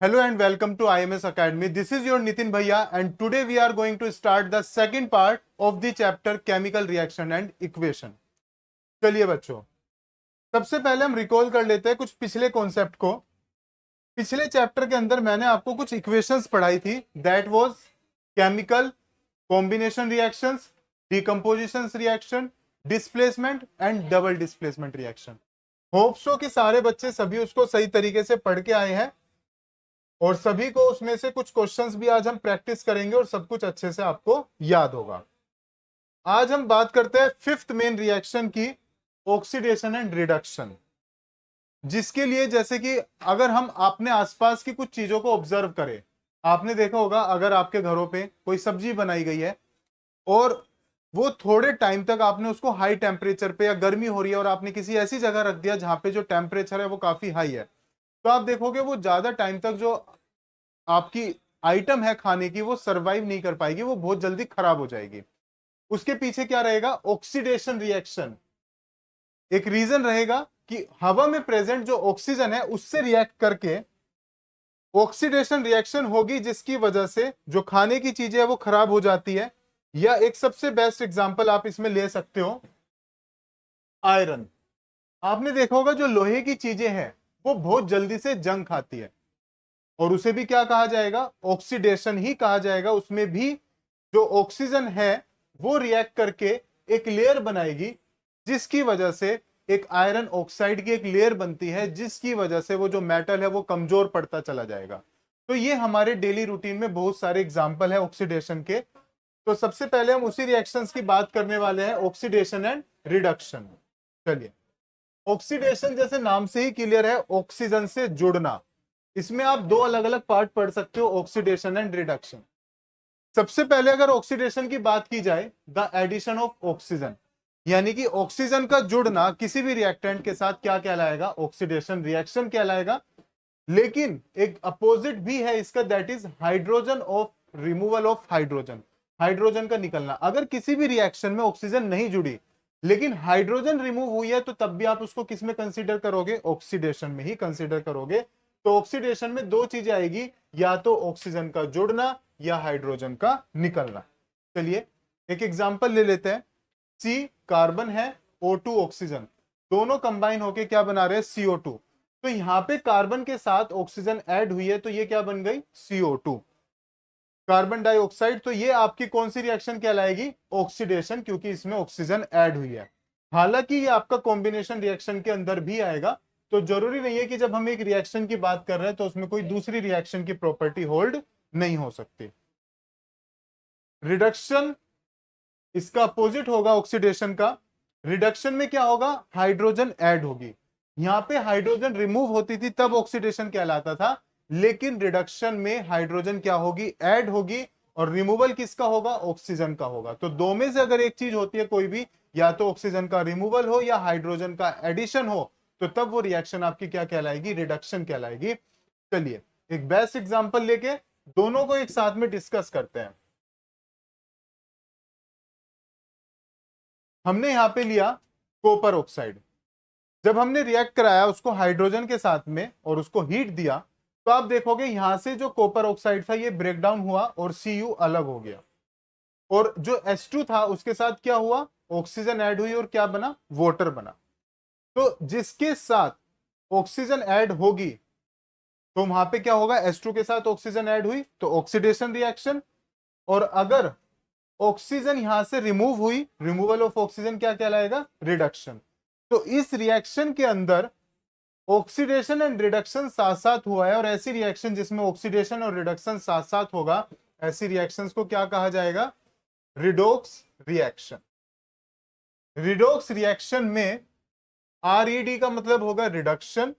Hello and welcome to IMS Academy. This is your Nitin Bhaiya and today we are going to start the second part of the chapter Chemical Reaction and Equation. चलिए बच्चों, सबसे पहले हम recall कर लेते हैं कुछ पिछले कॉन्सेप्ट को। पिछले चैप्टर के अंदर मैंने आपको कुछ इक्वेशंस पढ़ाई थी, that was chemical combination reactions, decomposition reaction, displacement and double displacement reaction. Hope so कि सारे बच्चे सभी उसको सही तरीके से पढ़ के आए हैं और सभी को उसमें से कुछ क्वेश्चंस भी आज हम प्रैक्टिस करेंगे और सब कुछ अच्छे से आपको याद होगा। आज हम बात करते हैं फिफ्थ मेन रिएक्शन की, ऑक्सीडेशन एंड रिडक्शन, जिसके लिए जैसे कि अगर हम अपने आसपास की कुछ चीजों को ऑब्जर्व करें, आपने देखा होगा अगर आपके घरों पे कोई सब्जी बनाई गई है और वो थोड़े टाइम तक आपने उसको हाई टेम्परेचर पे या गर्मी हो रही है और आपने किसी ऐसी जगह रख दिया जहां पे जो टेम्परेचर है वो काफी हाई है, तो आप देखोगे वो ज्यादा टाइम तक जो आपकी आइटम है खाने की वो सरवाइव नहीं कर पाएगी, वो बहुत जल्दी खराब हो जाएगी। उसके पीछे क्या रहेगा? Oxidation reaction. एक रीजन रहेगा कि हवा में प्रेजेंट जो ऑक्सीजन है उससे रिएक्ट करके ऑक्सीडेशन रिएक्शन होगी, जिसकी वजह से जो खाने की चीजें है वो खराब हो जाती है। या एक सबसे बेस्ट एग्जांपल आप इसमें ले सकते हो, आयरन। आपने देखा होगा जो लोहे की चीजें हैं वो बहुत जल्दी से जंग खाती है और उसे भी क्या कहा जाएगा? ऑक्सीडेशन ही कहा जाएगा। उसमें भी जो ऑक्सीजन है वो रिएक्ट करके एक लेयर बनाएगी, जिसकी वजह से एक आयरन ऑक्साइड की एक लेयर बनती है, जिसकी वजह से वो जो मेटल है वो कमजोर पड़ता चला जाएगा। तो ये हमारे डेली रूटीन में बहुत सारे एग्जाम्पल है ऑक्सीडेशन के। तो सबसे पहले हम उसी रिएक्शंस की बात करने वाले हैं, ऑक्सीडेशन एंड रिडक्शन। चलिए, ऑक्सीडेशन जैसे नाम से ही क्लियर है, ऑक्सीजन से जुड़ना। इसमें आप दो अलग अलग पार्ट पढ़ सकते हो, ऑक्सीडेशन एंड रिडक्शन। सबसे पहले अगर ऑक्सीडेशन की बात की जाए, द एडिशन ऑफ ऑक्सीजन, यानी कि ऑक्सीजन का जुड़ना किसी भी रिएक्टेंट के साथ क्या कहलाएगा? ऑक्सीडेशन रिएक्शन कहलाएगा। लेकिन एक अपोजिट भी है इसका, that is hydrogen of removal of hydrogen, hydrogen का निकलना। अगर किसी भी रिएक्शन में ऑक्सीजन नहीं जुड़ी लेकिन हाइड्रोजन रिमूव हुई है, तो तब भी आप उसको किस में कंसीडर करोगे? ऑक्सीडेशन में ही कंसीडर करोगे। तो ऑक्सीडेशन में दो चीजें आएगी, या तो ऑक्सीजन का जुड़ना या हाइड्रोजन का निकलना। चलिए एक एग्जांपल ले लेते हैं। सी कार्बन है, O2 ऑक्सीजन, दोनों कंबाइन होके क्या बना रहे हैं? CO2। तो यहां पे कार्बन के साथ ऑक्सीजन ऐड हुई है, तो ये क्या बन गई? CO2, carbon dioxide. तो ये आपकी कौन सी रिएक्शन कहलाएगी? ऑक्सीडेशन, क्योंकि इसमें ऑक्सीजन ऐड हुई है। हालांकि ये आपका कॉम्बिनेशन रिएक्शन के अंदर भी आएगा, तो जरूरी नहीं है कि जब हम एक रिएक्शन की बात कर रहे हैं तो उसमें कोई दूसरी रिएक्शन की प्रॉपर्टी होल्ड नहीं हो सकती। रिडक्शन इसका अपोजिट होगा ऑक्सीडेशन का। रिडक्शन में क्या होगा? हाइड्रोजन ऐड होगी। यहां पे हाइड्रोजन रिमूव होती थी तब ऑक्सीडेशन कहलाता था, लेकिन रिडक्शन में हाइड्रोजन क्या होगी? ऐड होगी। और रिमूवल किसका होगा? ऑक्सीजन का होगा। तो दो में से अगर एक चीज होती है कोई भी, या तो ऑक्सीजन का रिमूवल हो या हाइड्रोजन का एडिशन हो, तो तब वो रिएक्शन आपकी क्या कहलाएगी? रिडक्शन कहलाएगी। चलिए एक बेस्ट एग्जांपल लेके दोनों को एक साथ में डिस्कस करते हैं। हमने यहां पे लिया कॉपर ऑक्साइड। जब हमने रिएक्ट कराया उसको हाइड्रोजन के साथ में और उसको हीट दिया, तो आप देखोगे यहां से जो कॉपर ऑक्साइड था ये ब्रेक डाउन हुआ और Cu अलग हो गया, और जो H2 था उसके साथ क्या हुआ? ऑक्सीजन ऐड हुई और क्या बना? वाटर बना। तो जिसके साथ ऑक्सीजन ऐड होगी तो वहां पे क्या होगा? H2 के साथ ऑक्सीजन ऐड हुई तो ऑक्सीडेशन रिएक्शन। और अगर ऑक्सीजन यहां से रिमूव हुई, रिमूवल ऑफ ऑक्सीजन क्या कहलाएगा? रिडक्शन। तो इस रिएक्शन के अंदर ऑक्सीडेशन एंड रिडक्शन साथ साथ हुआ है, और ऐसी रिएक्शन जिसमें ऑक्सीडेशन और रिडक्शन साथ साथ होगा, ऐसी रिएक्शंस को क्या कहा जाएगा? Redox reaction. रिडोक्स रिएक्शन में RED का मतलब होगा रिडक्शन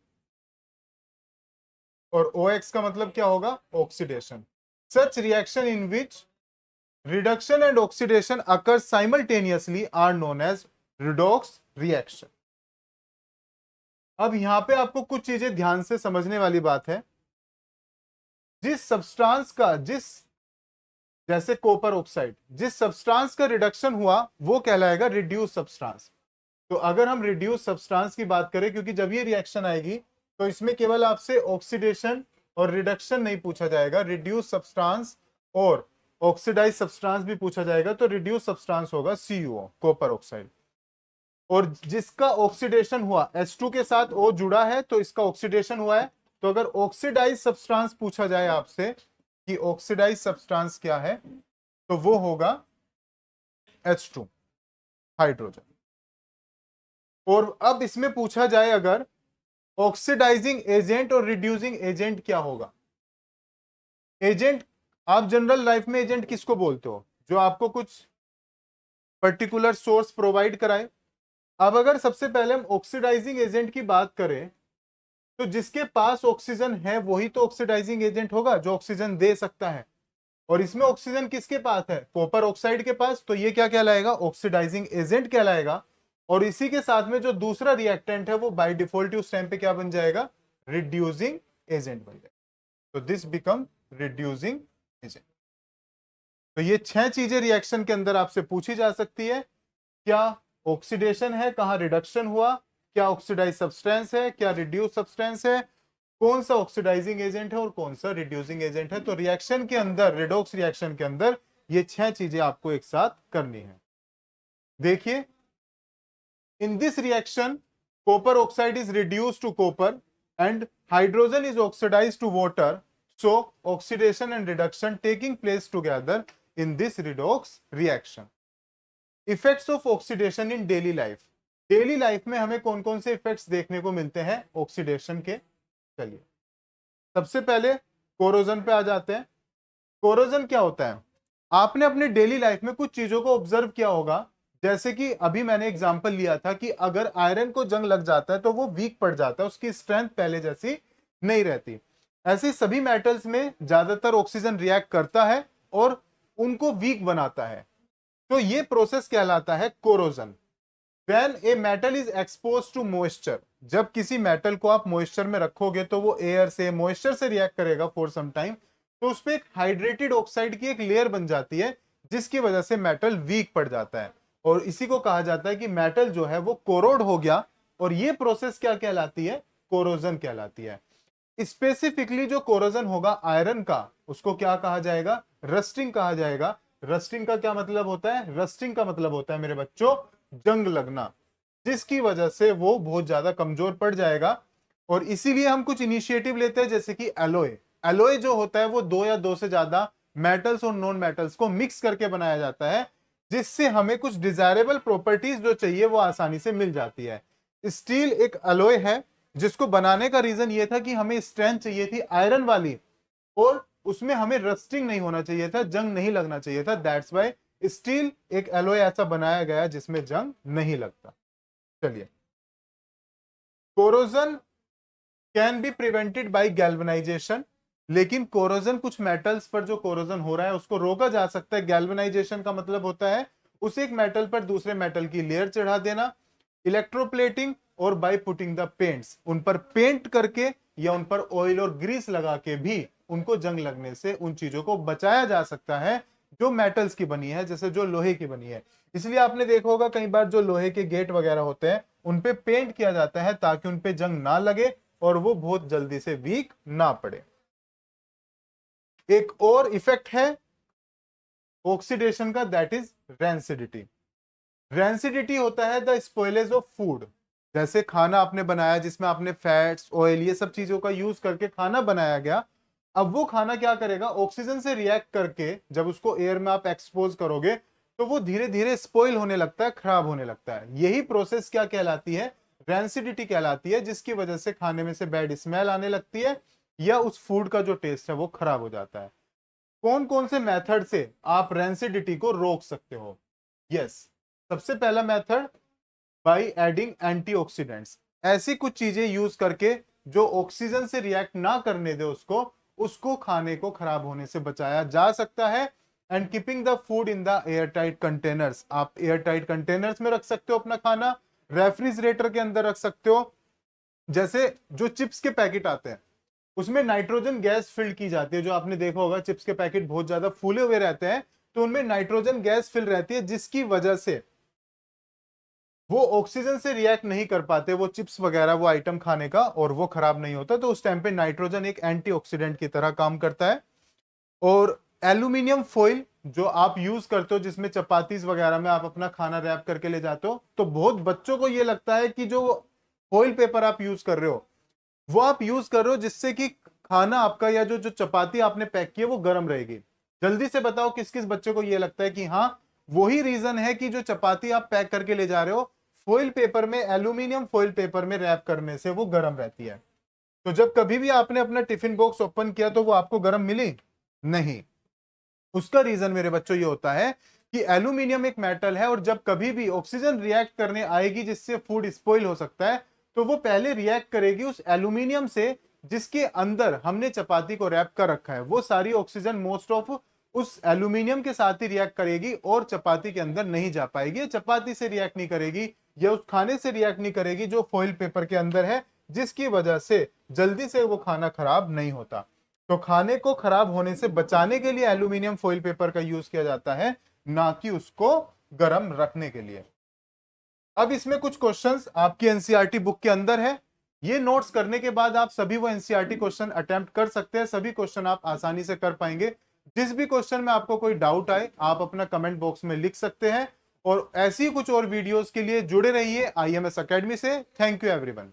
और OX का मतलब क्या होगा? Oxidation. Such reaction in which reduction and oxidation occur simultaneously are known as redox reaction। अब यहां पे आपको कुछ चीजें ध्यान से समझने वाली बात है। जिस सब्सटेंस का, जैसे कॉपर ऑक्साइड, जिस सब्सटेंस का रिडक्शन हुआ वो कहलाएगा रिड्यूस सब्सटेंस। तो अगर हम रिड्यूस सब्सटेंस की बात करें, क्योंकि जब ये रिएक्शन आएगी तो इसमें केवल आपसे ऑक्सीडेशन और रिडक्शन नहीं पूछा जाएगा, रिड्यूस सब्सटेंस और ऑक्सीडाइज सब्सटेंस भी पूछा जाएगा, तो रिड्यूस सब्सटेंस होगा CuO, कॉपर ऑक्साइड। और जिसका ऑक्सीडेशन हुआ H2 के साथ O जुड़ा है तो इसका ऑक्सीडेशन हुआ है। तो अगर ऑक्सीडाइज सब्सटेंस पूछा जाए आपसे कि ऑक्सीडाइज सब्सटेंस क्या है, तो वो होगा H2, हाइड्रोजन। और अब इसमें पूछा जाए अगर ऑक्सीडाइजिंग एजेंट और रिड्यूसिंग एजेंट क्या होगा। एजेंट, आप जनरल लाइफ में एजेंट किसको बोलते हो? जो आपको कुछ पर्टिकुलर सोर्स प्रोवाइड कराए। अब अगर सबसे पहले हम ऑक्सीडाइजिंग एजेंट की बात करें, तो जिसके पास ऑक्सीजन है वही तो ऑक्सीडाइजिंग एजेंट होगा, जो ऑक्सीजन दे सकता है। और इसमें ऑक्सीजन किसके पास है? कॉपर ऑक्साइड के पास, तो ये क्या कहलाएगा? ऑक्सीडाइजिंग एजेंट कहलाएगा। और इसी के साथ में जो दूसरा रिएक्टेंट है वो बाय डिफॉल्ट उस टाइम पे क्या बन जाएगा? रिड्यूसिंग एजेंट बन जाएगा। तो दिस बिकम रिड्यूसिंग एजेंट। तो ये 6 चीजें रिएक्शन के अंदर आपसे पूछी जा सकती है। क्या ऑक्सीडेशन है, कहां रिडक्शन हुआ, क्या ऑक्सीडाइज सब्सटेंस है, क्या रिड्यूस सब्सटेंस है, कौन सा ऑक्सीडाइजिंग एजेंट है और कौन सा रिड्यूसिंग एजेंट है। तो रिएक्शन के अंदर, रेडॉक्स रिएक्शन के अंदर ये 6 चीजें आपको एक साथ करनी है। देखिए, in this reaction copper oxide is reduced to copper and hydrogen is oxidised to water, so oxidation and reduction taking place together in this redox reaction. Effects of oxidation in daily life. Daily life में हमें कौन कौन से effects देखने को मिलते हैं oxidation के? चलिए, सबसे पहले कोरोजन पे आ जाते हैं। कोरोजन क्या होता है? आपने अपने डेली लाइफ में कुछ चीजों को ऑब्जर्व किया होगा, जैसे कि अभी मैंने एग्जांपल लिया था कि अगर आयरन को जंग लग जाता है तो वो वीक पड़ जाता है, उसकी स्ट्रेंथ पहले जैसी नहीं रहती। ऐसे सभी मेटल्स में ज्यादातर ऑक्सीजन रिएक्ट करता है और उनको वीक बनाता है। तो ये प्रोसेस कहलाता है corrosion. When a metal is exposed to moisture, जब किसी मेटल को आप मॉइस्चर में रखोगे तो वो एयर से, मॉइस्चर से रिएक्ट करेगा फॉर सम टाइम, तो उस पे एक हाइड्रेटेड ऑक्साइड की एक लेयर बन जाती है, जिसकी वजह से मेटल वीक पड़ जाता है। और इसी को कहा जाता है कि मेटल जो है वो कोरोड हो गया। और ये प्रोसेस क्या कहलाती है? कोरोजन कहलाती है। स्पेसिफिकली जो कोरोजन होगा आयरन का, उसको क्या कहा जाएगा? रस्टिंग कहा जाएगा। रस्टिंग का क्या मतलब होता है? रस्टिंग का मतलब होता है मेरे बच्चों, जंग लगना, जिसकी वजह से वो बहुत ज्यादा कमजोर पड़ जाएगा। और इसीलिए हम कुछ इनिशिएटिव लेते हैं, जैसे कि एलोय। एलोय जो होता है वो 2 या 2 से ज्यादा मेटल्स और नॉन मेटल्स को मिक्स करके बनाया जाता है, जिससे हमें कुछ डिजायरेबल प्रॉपर्टीज जो चाहिए वो आसानी से मिल जाती है। स्टील एक एलोय है, जिसको बनाने का रीजन ये था कि हमें स्ट्रेंथ चाहिए थी आयरन वाली, और उसमें हमें रस्टिंग नहीं होना चाहिए था, जंग नहीं लगना चाहिए था। दैट्स वाई स्टील एक एलोय ऐसा बनाया गया जिसमें जंग नहीं लगता। चलिए, corrosion can be prevented by galvanisation. लेकिन कोरोजन, कुछ मेटल्स पर जो कोरोजन हो रहा है उसको रोका जा सकता है। गैल्वेनाइजेशन का मतलब होता है उस एक मेटल पर दूसरे मेटल की लेयर चढ़ा देना। इलेक्ट्रोप्लेटिंग और बाय पुटिंग द पेंट्स, उन पर पेंट करके या उन पर ऑयल और ग्रीस लगा के भी उनको जंग लगने से उन चीजों को बचाया जा सकता है जो मेटल्स की बनी है, जैसे जो लोहे की बनी है। इसलिए आपने देखा होगा कई बार जो लोहे के गेट वगैरह होते हैं उन पे पेंट किया जाता है, ताकि उन पे जंग ना लगे और वो बहुत जल्दी से वीक ना पड़े। एक और इफेक्ट है ऑक्सीडेशन का, दैट इज रेंसिडिटी। रेंसिडिटी होता है द स्पॉइलेज ऑफ फूड। जैसे खाना आपने बनाया जिसमें आपने फैट्स, ऑयल, ये सब चीजों का यूज करके खाना बनाया गया। अब वो खाना क्या करेगा? ऑक्सीजन से रिएक्ट करके जब उसको एयर में आप एक्सपोज करोगे तो वो धीरे धीरे स्पॉइल होने लगता है, खराब होने लगता है। यही प्रोसेस क्या कहलाती है? रेंसिडिटी कहलाती है, जिसकी वजह से खाने में से बैड स्मेल आने लगती है या उस फूड का जो टेस्ट है वो खराब हो जाता है। कौन कौन से मेथड से आप रेंसिडिटी को रोक सकते हो? यस, सबसे पहला मेथड बाय एडिंग एंटीऑक्सीडेंट्स। ऐसी कुछ चीजें यूज करके जो ऑक्सीजन से रिएक्ट ना करने दे उसको खाने को खराब होने से बचाया जा सकता है। And keeping the food in the air tight containers. आप एयर टाइट कंटेनर्स में रख सकते हो अपना खाना, रेफ्रिजरेटर के अंदर रख सकते हो। जैसे जो चिप्स के पैकेट आते हैं उसमें नाइट्रोजन गैस फिल की जाती है, जो आपने देखा होगा चिप्स के पैकेट बहुत ज्यादा फूले हुए रहते हैं, तो उनमें नाइट्रोजन गैस फिल रहती है, जिसकी वजह से वो ऑक्सीजन से रिएक्ट नहीं कर पाते, वो चिप्स वगैरह वो आइटम खाने का, और वो खराब नहीं होता। तो उस टाइम पे नाइट्रोजन एक एंटीऑक्सीडेंट की तरह काम करता है। और एल्यूमिनियम फॉइल जो आप यूज करते हो, जिसमें चपातीस वगैरह में आप अपना खाना रैप करके ले जाते हो, तो बहुत बच्चों को ये लगता है कि जो फॉइल पेपर आप यूज कर रहे हो वो आप यूज कर रहे हो जिससे कि खाना आपका या जो जो चपाती आपने पैक की है वो गर्म रहेगी। जल्दी से बताओ किस किस बच्चे को ये लगता है कि हाँ वही रीजन है कि जो चपाती आप पैक करके ले जा रहे हो फॉइल पेपर में, एल्यूमिनियम फॉइल पेपर में रैप करने से वो गर्म रहती है। तो जब कभी भी आपने अपना टिफिन बॉक्स ओपन किया तो वो आपको गर्म मिली नहीं। उसका रीजन मेरे बच्चों ये होता है कि एल्यूमिनियम एक मेटल है, और जब कभी भी ऑक्सीजन रिएक्ट करने आएगी जिससे फूड स्पॉइल हो सकता है, तो वो पहले रिएक्ट करेगी उस एल्यूमिनियम से जिसके अंदर हमने चपाती को रैप कर रखा है। वो सारी ऑक्सीजन मोस्ट ऑफ उस एल्यूमिनियम के साथ ही रिएक्ट करेगी और चपाती के अंदर नहीं जा पाएगी, चपाती से रिएक्ट नहीं करेगी या उस खाने से रिएक्ट नहीं करेगी जो फॉइल पेपर के अंदर है, जिसकी वजह से जल्दी से वो खाना खराब नहीं होता। तो खाने को खराब होने से बचाने के लिए एल्यूमिनियम फॉइल पेपर का यूज किया जाता है, ना कि उसको गर्म रखने के लिए। अब इसमें कुछ क्वेश्चंस आपकी एनसीईआरटी बुक के अंदर है। ये नोट्स करने के बाद आप सभी वो एनसीईआरटी क्वेश्चन अटेम्प्ट कर सकते हैं, सभी क्वेश्चन आप आसानी से कर पाएंगे। जिस भी क्वेश्चन में आपको कोई डाउट आए आप अपना कमेंट बॉक्स में लिख सकते हैं। और ऐसी कुछ और वीडियोस के लिए जुड़े रहिए आईएमएस एकेडमी से। Thank you everyone.